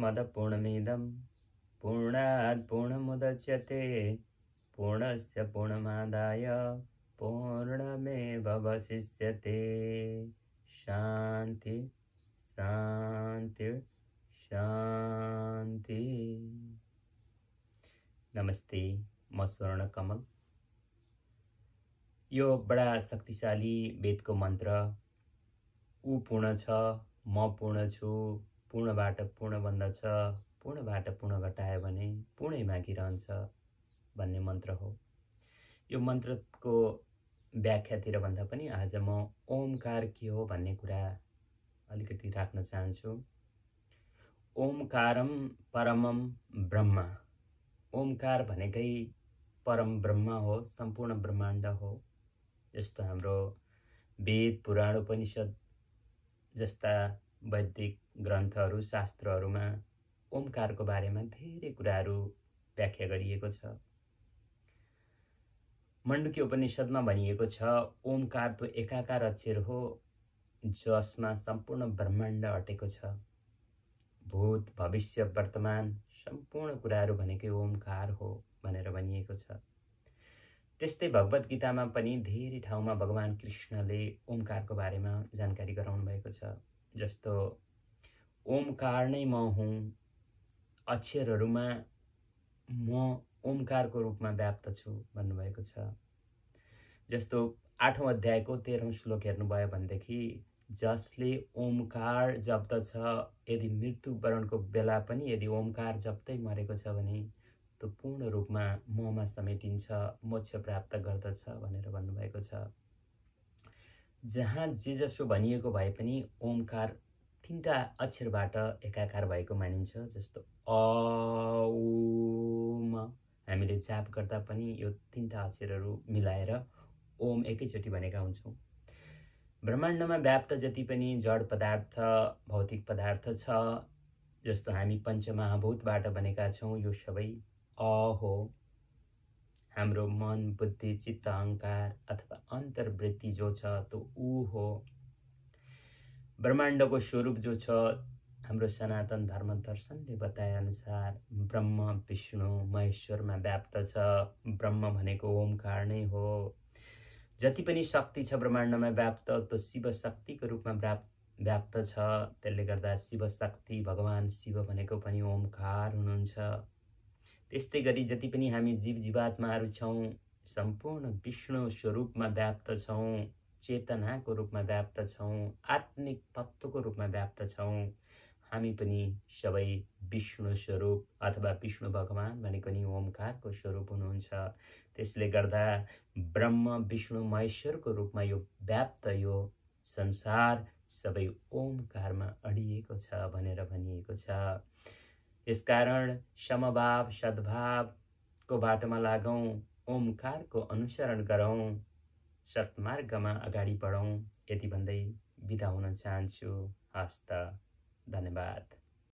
पूर्णमदपूर्णमिदं पूर्णात् पूर्णमुदच्यते पूर्णस्य पूर्णमादाय पूर्णमेवावशिष्यते। शान्ति शान्ति शान्ति। नमस्ते, म स्वर्ण कमल। यो बडा शक्तिशाली वेदको मन्त्र। ऊ पूर्ण छ, म पूर्ण छु, पूर्णबाट पूर्ण बन्दछ, पूर्णबाट पूर्ण घटायो भने पूर्णै बाँकी रहन्छ भन्ने मन्त्र हो। यो मन्त्रको व्याख्यातिर भन्दा पनि आज म ओमकार के हो भन्ने कुरा अलिकति राख्न चाहन्छु। ओमकारम परमम ब्रह्म। ओमकार भनेकै परम ब्रह्म हो, सम्पूर्ण ब्रह्माण्ड हो। जस्तो हाम्रो वेद, पुराण, उपनिषद जस्ता वैदिक ग्रन्थहरू, शास्त्रहरूमा ओमकारको बारेमा धेरै कुराहरू व्याख्या गरिएको छ। मण्डुकी उपनिषदमा भनिएको छ, ओमकार तो एकाकार अक्षर हो जसमा सम्पूर्ण ब्रह्माण्ड अटेको छ। भूत, भविष्य, वर्तमान सम्पूर्ण कुराहरू भनेकै ओमकार हो भनेर भनिएको छ। त्यस्तै भगवत गीतामा पनि धेरै ठाउँमा भगवान कृष्णले ओमकारको बारेमा जानकारी गराउनु भएको छ। जस्तो ओमकार नै म हुँ, अक्षरहरूमा म ओमकारको रूपमा व्याप्त छु भन्नुभएको छ। जस्तो 8औं अध्यायको 13औं श्लोक हेर्नुभयो भनेदेखि जसले ओमकार जप्दछ, यदि मृत्यु वरणको बेला पनि यदि ओमकार जप्दै मरेको छ भने त्यो पूर्ण रूपमा ममा समेटिन्छ, मोक्ष प्राप्त गर्दछ भनेर भन्नुभएको छ। जहाँ जे जसो भनिएको भए पनि ओमकार 3टा अक्षरबाट एकाकार भएको मानिन्छ। जस्तो अ, उ, म हामीले जाप गर्दा पनि यो 3टा अक्षरहरू मिलाएर ओम एकैचोटि भनेका हुन्छौँ। ब्रह्माण्डमा व्याप्त जति पनि जड पदार्थ, भौतिक पदार्थ छ, जस्तो हामी पञ्चमहाभूतबाट बनेका छौँ, यो सबै अ हो। हाम्रो मन, बुद्धि, चित्त, अहङ्कार अथवा अन्तर्वृत्ति जो छ त्यो ऊ हो। ब्रह्माण्डको स्वरूप जो छ, हाम्रो सनातन धर्म दर्शनले बताए अनुसार ब्रह्म, विष्णु, महेश्वरमा व्याप्त छ। ब्रह्म भनेको ओमकार नै हो। जति पनि शक्ति छ ब्रह्माण्डमा व्याप्त, त्यो शिव शक्तिको रूपमा व्याप्त छ। त्यसले गर्दा शिव शक्ति, भगवान शिव भनेको पनि ओमकार हुनुहुन्छ। त्यस्तै गरी जति पनि हामी जीव जीवात्माहरू छौँ, सम्पूर्ण विष्णु स्वरूपमा व्याप्त छौँ, चेतनाको रूपमा व्याप्त छौँ, आत्मिक तत्त्वको रूपमा व्याप्त छौँ। हामी पनि सबै विष्णु स्वरूप अथवा विष्णु भगवान भनेको नि ओमकारको स्वरूप हुनुहुन्छ। त्यसले गर्दा ब्रह्म, विष्णु, महेश्वरको रूपमा यो व्याप्त यो संसार सबै ओमकारमा अडिएको छ भनेर भनिएको छ। यसकारण समभाव, सद्भावको बाटोमा लागौँ, ओमकारको अनुसरण गरौँ, सत्मार्गमा अगाडि बढौँ। यति भन्दै बिदा हुन चाहन्छु। हस्त, धन्यवाद।